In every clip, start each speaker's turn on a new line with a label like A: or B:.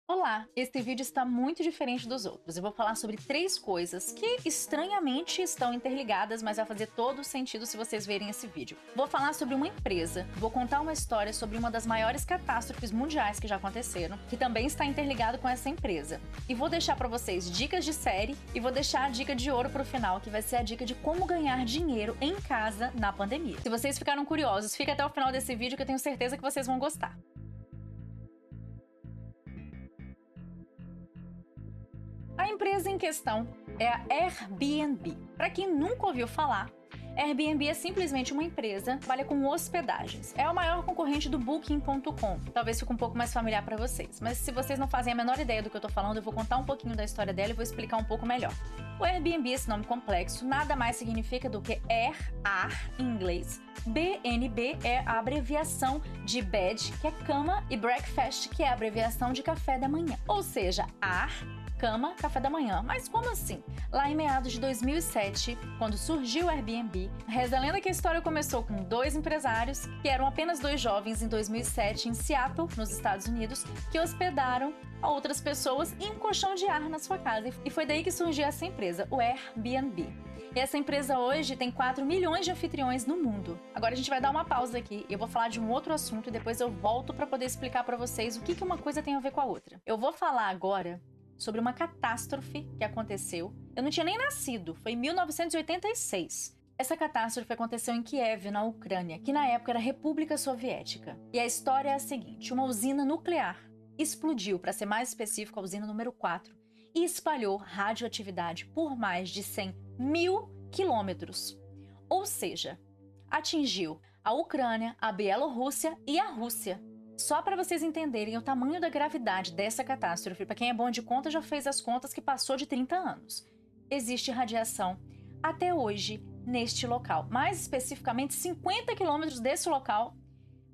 A: Olá, este vídeo está muito diferente dos outros. Eu vou falar sobre 3 coisas que estranhamente estão interligadas, mas vai fazer todo o sentido se vocês verem esse vídeo. Vou falar sobre uma empresa, vou contar uma história sobre uma das maiores catástrofes mundiais que já aconteceram, que também está interligado com essa empresa. E vou deixar para vocês dicas de série e vou deixar a dica de ouro pro final, que vai ser a dica de como ganhar dinheiro em casa na pandemia. Se vocês ficaram curiosos, fica até o final desse vídeo que eu tenho certeza que vocês vão gostar. A empresa em questão é a Airbnb. Para quem nunca ouviu falar, Airbnb é simplesmente uma empresa que trabalha com hospedagens. É o maior concorrente do Booking.com. Talvez fique um pouco mais familiar para vocês, mas se vocês não fazem a menor ideia do que eu tô falando, eu vou contar um pouquinho da história dela e vou explicar um pouco melhor. O Airbnb, esse nome complexo, nada mais significa do que ar em inglês. BNB é a abreviação de bed, que é cama, e breakfast, que é a abreviação de café da manhã. Ou seja, cama, café da manhã. Mas como assim? Lá em meados de 2007, quando surgiu o Airbnb, reza a lenda que a história começou com 2 empresários, que eram apenas 2 jovens em 2007 em Seattle, nos Estados Unidos, que hospedaram a outras pessoas em um colchão de ar na sua casa. E foi daí que surgiu essa empresa, o Airbnb. E essa empresa hoje tem 4 milhões de anfitriões no mundo. Agora a gente vai dar uma pausa aqui e eu vou falar de um outro assunto e depois eu volto para poder explicar para vocês o que uma coisa tem a ver com a outra. Eu vou falar agora sobre uma catástrofe que aconteceu. Eu não tinha nem nascido, foi em 1986. Essa catástrofe aconteceu em Kiev, na Ucrânia, que na época era República Soviética. E a história é a seguinte: uma usina nuclear explodiu, para ser mais específico, a usina número 4, e espalhou radioatividade por mais de 100.000 quilômetros. Ou seja, atingiu a Ucrânia, a Bielorrússia e a Rússia. Só para vocês entenderem o tamanho da gravidade dessa catástrofe, para quem é bom de conta já fez as contas que passou de 30 anos. Existe radiação até hoje neste local. Mais especificamente, 50 quilômetros desse local,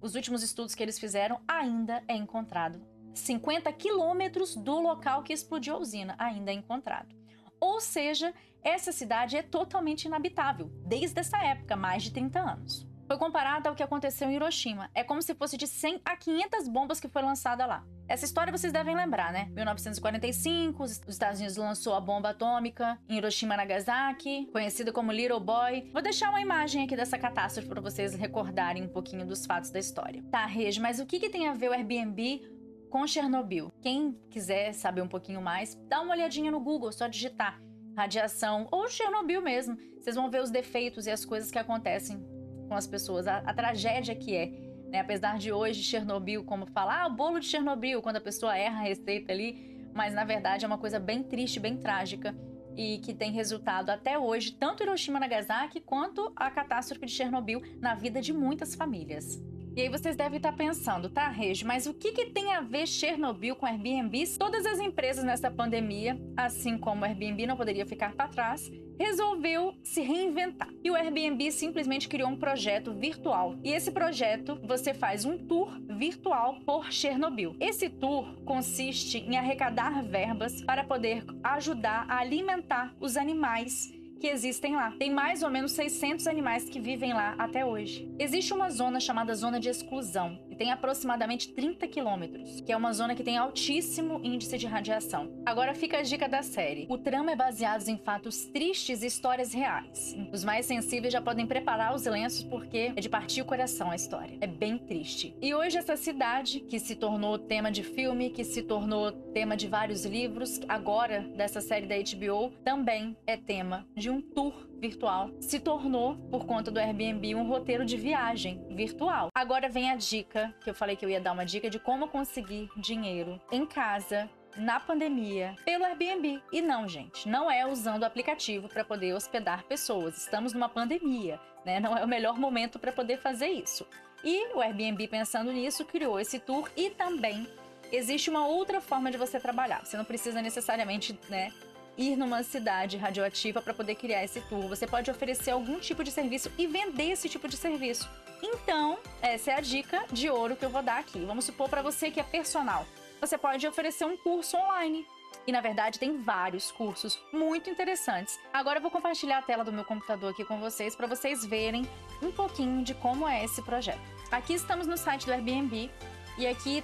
A: os últimos estudos que eles fizeram, ainda é encontrado. 50 quilômetros do local que explodiu a usina ainda é encontrado. Ou seja, essa cidade é totalmente inabitável, desde essa época, mais de 30 anos. Foi comparado ao que aconteceu em Hiroshima. É como se fosse de 100 a 500 bombas que foi lançada lá. Essa história vocês devem lembrar, né? 1945, os Estados Unidos lançou a bomba atômica em Hiroshima e Nagasaki, conhecida como Little Boy. Vou deixar uma imagem aqui dessa catástrofe para vocês recordarem um pouquinho dos fatos da história. Tá, Regi, mas o que tem a ver o Airbnb com Chernobyl? Quem quiser saber um pouquinho mais, dá uma olhadinha no Google, só digitar radiação ou Chernobyl mesmo. Vocês vão ver os defeitos e as coisas que acontecem com as pessoas, a tragédia que é, né? Apesar de hoje Chernobyl, como falar, o bolo de Chernobyl, quando a pessoa erra a receita ali, mas na verdade é uma coisa bem triste, bem trágica e que tem resultado até hoje, tanto Hiroshima e Nagasaki quanto a catástrofe de Chernobyl na vida de muitas famílias. E aí vocês devem estar pensando, tá, Regi, mas o que tem a ver Chernobyl com Airbnb? Todas as empresas nessa pandemia, assim como o Airbnb não poderia ficar para trás, resolveu se reinventar. E o Airbnb simplesmente criou um projeto virtual. E esse projeto, você faz um tour virtual por Chernobyl. Esse tour consiste em arrecadar verbas para poder ajudar a alimentar os animais que existem lá. Tem mais ou menos 600 animais que vivem lá até hoje. Existe uma zona chamada zona de exclusão, e tem aproximadamente 30 quilômetros, que é uma zona que tem altíssimo índice de radiação. Agora fica a dica da série. O trama é baseado em fatos tristes e histórias reais. Os mais sensíveis já podem preparar os lenços, porque é de partir o coração a história. É bem triste. E hoje essa cidade, que se tornou tema de filme, que se tornou tema de vários livros, agora dessa série da HBO, também é tema de um tour virtual. Se tornou, por conta do Airbnb, um roteiro de viagem virtual. Agora vem a dica, que eu falei que eu ia dar uma dica de como conseguir dinheiro em casa, na pandemia, pelo Airbnb. E não, gente, não é usando o aplicativo para poder hospedar pessoas. Estamos numa pandemia, né? Não é o melhor momento para poder fazer isso. E o Airbnb, pensando nisso, criou esse tour e também existe uma outra forma de você trabalhar. Você não precisa necessariamente, né, ir numa cidade radioativa para poder criar esse tour. Você pode oferecer algum tipo de serviço e vender esse tipo de serviço. Então, essa é a dica de ouro que eu vou dar aqui. Vamos supor para você que é personal. Você pode oferecer um curso online. E, na verdade, tem vários cursos muito interessantes. Agora eu vou compartilhar a tela do meu computador aqui com vocês para vocês verem um pouquinho de como é esse projeto. Aqui estamos no site do Airbnb. E aqui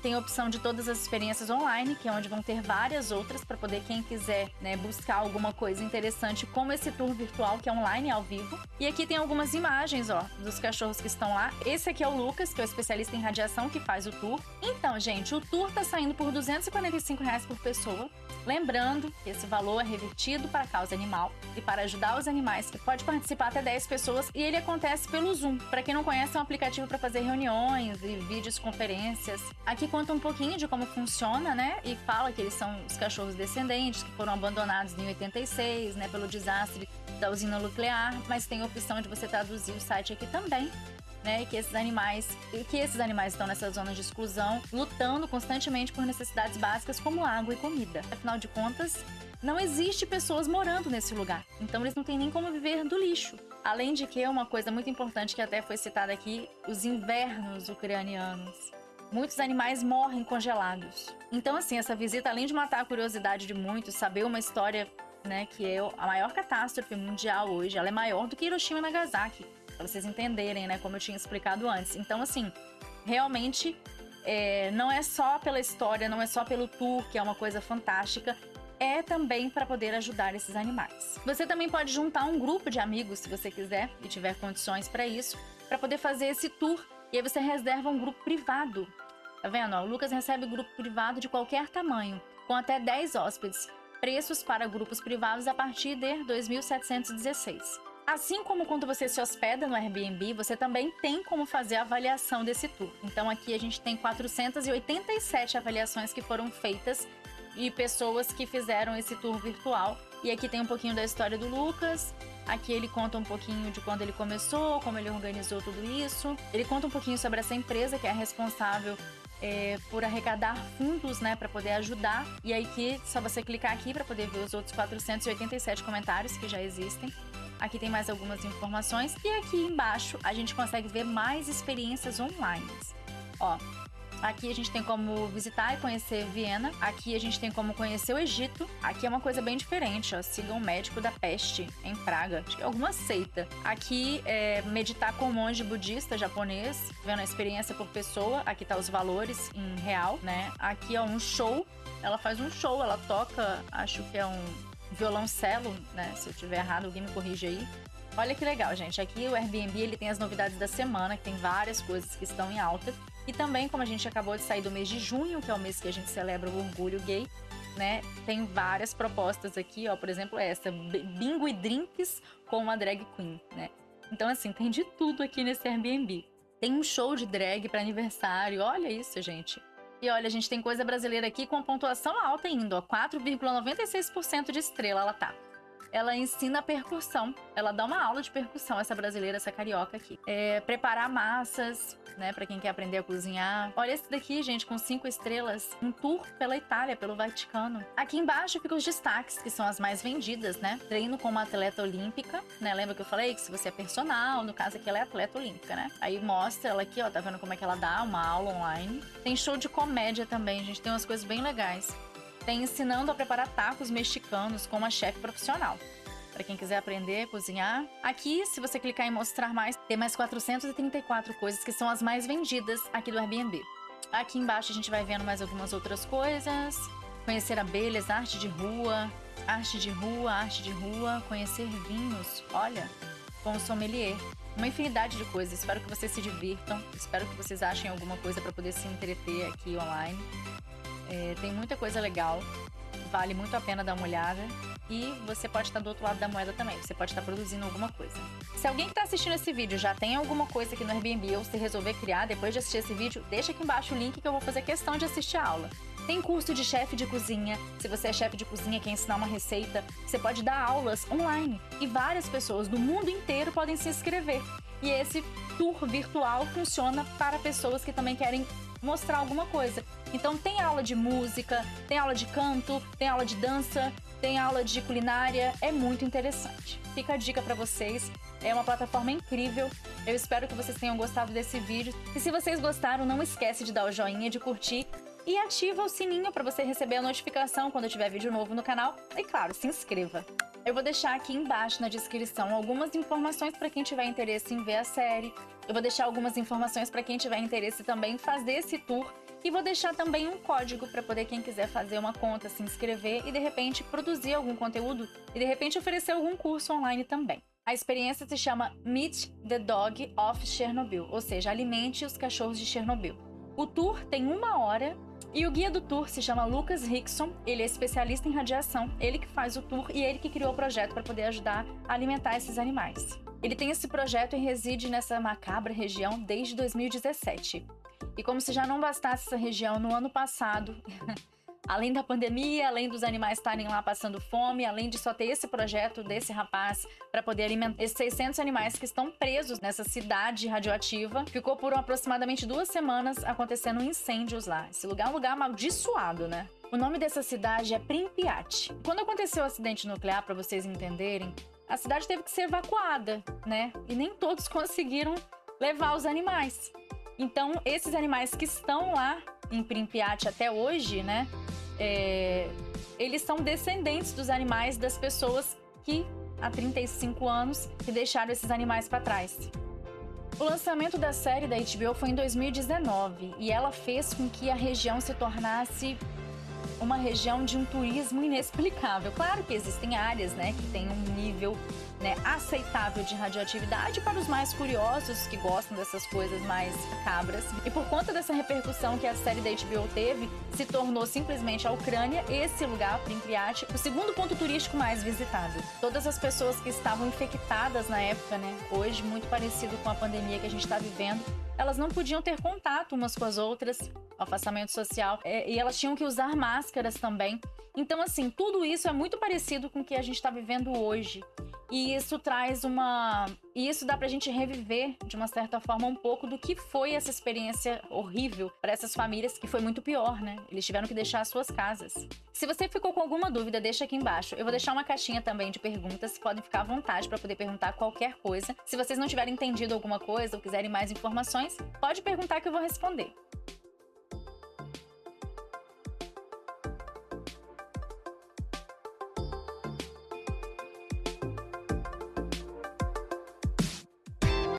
A: tem a opção de todas as experiências online, que é onde vão ter várias outras para poder quem quiser, né, buscar alguma coisa interessante, como esse tour virtual que é online ao vivo. E aqui tem algumas imagens, ó, dos cachorros que estão lá. Esse aqui é o Lucas, que é o especialista em radiação que faz o tour. Então, gente, o tour tá saindo por R$245 por pessoa. Lembrando que esse valor é revertido para a causa animal e para ajudar os animais, que pode participar até 10 pessoas, e ele acontece pelo Zoom. Para quem não conhece, é um aplicativo para fazer reuniões e videoconferências. Aqui conta um pouquinho de como funciona, né? E fala que eles são os cachorros descendentes que foram abandonados em 86, né, pelo desastre da usina nuclear, mas tem a opção de você traduzir o site aqui também. Né, que esses animais estão nessas zonas de exclusão, lutando constantemente por necessidades básicas como água e comida. Afinal de contas, não existe pessoas morando nesse lugar, então eles não têm nem como viver do lixo. Além de que, uma coisa muito importante que até foi citada aqui, os invernos ucranianos. Muitos animais morrem congelados. Então, assim, essa visita, além de matar a curiosidade de muitos, saber uma história, né, que é a maior catástrofe mundial hoje, ela é maior do que Hiroshima e Nagasaki. Pra vocês entenderem, né, como eu tinha explicado antes. Então, assim, realmente não é só pela história, não é só pelo tour, que é uma coisa fantástica, é também para poder ajudar esses animais. Você também pode juntar um grupo de amigos, se você quiser e tiver condições para isso, para poder fazer esse tour. E aí você reserva um grupo privado. Tá vendo? Ó, o Lucas recebe grupo privado de qualquer tamanho, com até 10 hóspedes. Preços para grupos privados a partir de R$ 2.716. Assim como quando você se hospeda no Airbnb, você também tem como fazer a avaliação desse tour. Então aqui a gente tem 487 avaliações que foram feitas e pessoas que fizeram esse tour virtual. E aqui tem um pouquinho da história do Lucas. Aqui ele conta um pouquinho de quando ele começou, como ele organizou tudo isso. Ele conta um pouquinho sobre essa empresa que é responsável por arrecadar fundos, né, para poder ajudar. E aí que só você clicar aqui para poder ver os outros 487 comentários que já existem. Aqui tem mais algumas informações e aqui embaixo a gente consegue ver mais experiências online. Ó, aqui a gente tem como visitar e conhecer Viena. Aqui a gente tem como conhecer o Egito. Aqui é uma coisa bem diferente, ó. Siga um médico da peste em Praga. Acho que é alguma seita. Aqui é meditar com um monge budista japonês, vendo a experiência por pessoa. Aqui tá os valores em real, né? Aqui é um show. Ela faz um show, ela toca, acho que é um violoncelo, né? Se eu tiver errado, alguém me corrige aí. Olha que legal, gente. Aqui o Airbnb, ele tem as novidades da semana, que tem várias coisas que estão em alta. E também, como a gente acabou de sair do mês de junho, que é o mês que a gente celebra o orgulho gay, né? Tem várias propostas aqui, ó. Por exemplo, essa, bingo e drinks com uma drag queen, né? Então, assim, tem de tudo aqui nesse Airbnb. Tem um show de drag para aniversário. Olha isso, gente. E olha, a gente tem coisa brasileira aqui com pontuação alta ainda, ó, 4,96% de estrela ela tá. Ela ensina percussão, ela dá uma aula de percussão, essa brasileira, essa carioca aqui. Preparar massas, né, pra quem quer aprender a cozinhar. Olha esse daqui, gente, com 5 estrelas, um tour pela Itália, pelo Vaticano. Aqui embaixo ficam os destaques, que são as mais vendidas, né? Treino como atleta olímpica, né? Lembra que eu falei que se você é personal, no caso aqui ela é atleta olímpica, né? Aí mostra ela aqui, ó, tá vendo como é que ela dá uma aula online. Tem show de comédia também, gente, tem umas coisas bem legais. Tem ensinando a preparar tacos mexicanos com uma chefe profissional. Para quem quiser aprender a cozinhar. Aqui, se você clicar em mostrar mais, tem mais 434 coisas que são as mais vendidas aqui do Airbnb. Aqui embaixo a gente vai vendo mais algumas outras coisas. Conhecer abelhas, arte de rua, conhecer vinhos, olha, com o sommelier. Uma infinidade de coisas. Espero que vocês se divirtam. Espero que vocês achem alguma coisa para poder se entreter aqui online. Tem muita coisa legal, vale muito a pena dar uma olhada. E você pode estar do outro lado da moeda também, você pode estar produzindo alguma coisa. Se alguém que está assistindo esse vídeo já tem alguma coisa aqui no Airbnb ou se resolver criar depois de assistir esse vídeo, deixa aqui embaixo o link que eu vou fazer questão de assistir a aula. Tem curso de chefe de cozinha, se você é chefe de cozinha e quer ensinar uma receita, você pode dar aulas online. E várias pessoas do mundo inteiro podem se inscrever. E esse tour virtual funciona para pessoas que também querem mostrar alguma coisa. Então tem aula de música, tem aula de canto, tem aula de dança, tem aula de culinária, é muito interessante. Fica a dica pra vocês, é uma plataforma incrível, eu espero que vocês tenham gostado desse vídeo. E se vocês gostaram, não esquece de dar o joinha, de curtir e ativa o sininho para você receber a notificação quando tiver vídeo novo no canal. E claro, se inscreva. Eu vou deixar aqui embaixo na descrição algumas informações para quem tiver interesse em ver a série. Eu vou deixar algumas informações para quem tiver interesse também em fazer esse tour. E vou deixar também um código para poder quem quiser fazer uma conta, se inscrever e de repente produzir algum conteúdo e de repente oferecer algum curso online também. A experiência se chama Meet the Dog of Chernobyl, ou seja, alimente os cachorros de Chernobyl. O tour tem 1 hora e o guia do tour se chama Lucas Rickson. Ele é especialista em radiação, ele que faz o tour e ele que criou o projeto para poder ajudar a alimentar esses animais. Ele tem esse projeto e reside nessa macabra região desde 2017. E como se já não bastasse essa região no ano passado, além da pandemia, além dos animais estarem lá passando fome, além de só ter esse projeto desse rapaz para poder alimentar esses 600 animais que estão presos nessa cidade radioativa, ficou por aproximadamente 2 semanas acontecendo incêndios lá. Esse lugar é um lugar amaldiçoado, né? O nome dessa cidade é Pripyat. Quando aconteceu o acidente nuclear, para vocês entenderem, a cidade teve que ser evacuada, né? E nem todos conseguiram levar os animais. Então, esses animais que estão lá em Pripyat até hoje, né? Eles são descendentes dos animais das pessoas que, há 35 anos, que deixaram esses animais para trás. O lançamento da série da HBO foi em 2019 e ela fez com que a região se tornasse uma região de um turismo inexplicável. Claro que existem áreas, né, que têm um nível, né, aceitável de radioatividade para os mais curiosos que gostam dessas coisas mais cabras. E por conta dessa repercussão que a série da HBO teve, se tornou simplesmente a Ucrânia, esse lugar, Pripyat, o segundo ponto turístico mais visitado. Todas as pessoas que estavam infectadas na época, né, hoje muito parecido com a pandemia que a gente está vivendo, elas não podiam ter contato umas com as outras, afastamento social, e elas tinham que usar máscaras também. Então, assim, tudo isso é muito parecido com o que a gente está vivendo hoje. E isso traz E isso dá pra gente reviver, de uma certa forma, um pouco do que foi essa experiência horrível para essas famílias, que foi muito pior, né? Eles tiveram que deixar as suas casas. Se você ficou com alguma dúvida, deixa aqui embaixo. Eu vou deixar uma caixinha também de perguntas, podem ficar à vontade para poder perguntar qualquer coisa. Se vocês não tiverem entendido alguma coisa ou quiserem mais informações, pode perguntar que eu vou responder.